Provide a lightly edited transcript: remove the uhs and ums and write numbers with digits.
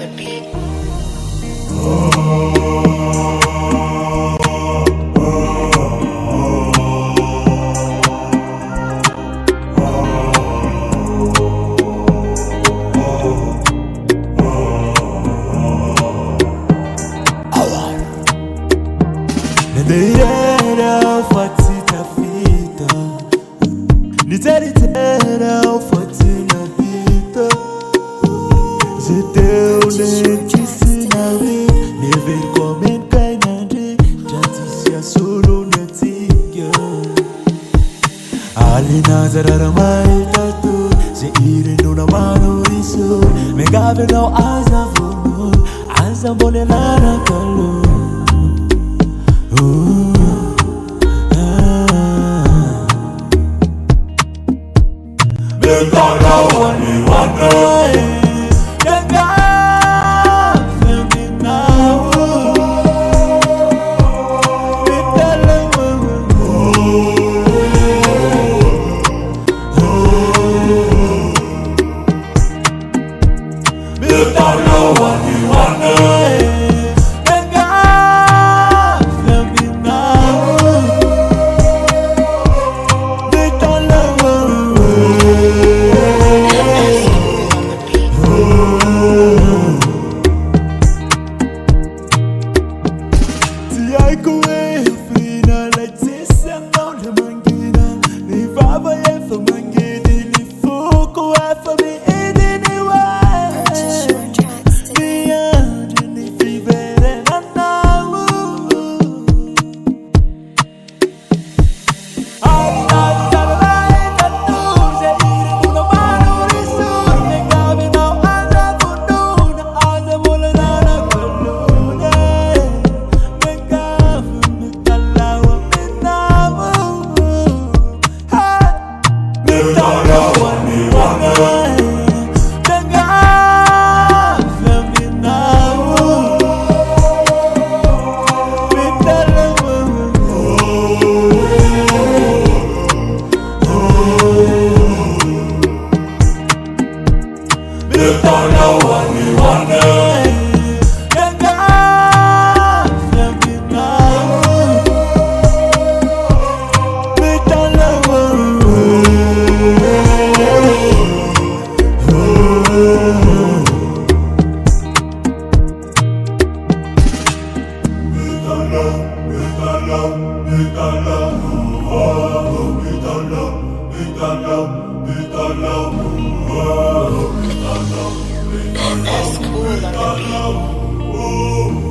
the beat. Nidera fatita fita, nidera fatina fita. J'étais honnête ici na vie, never comment kainande, jatisia solo netiga. Alina zarara mai tatu, se ire nuna mano riso, me gave no azavono, azabole lana kalu. Mitalao ni wanai, dengar feminau. Mitalao ni wanai, dengar feminau. I go away, fina like this and down the mangina. Ni baba ye for mangini, ni fuku for me anyway. Beyond ni vivere na namu. That's cool on the beat.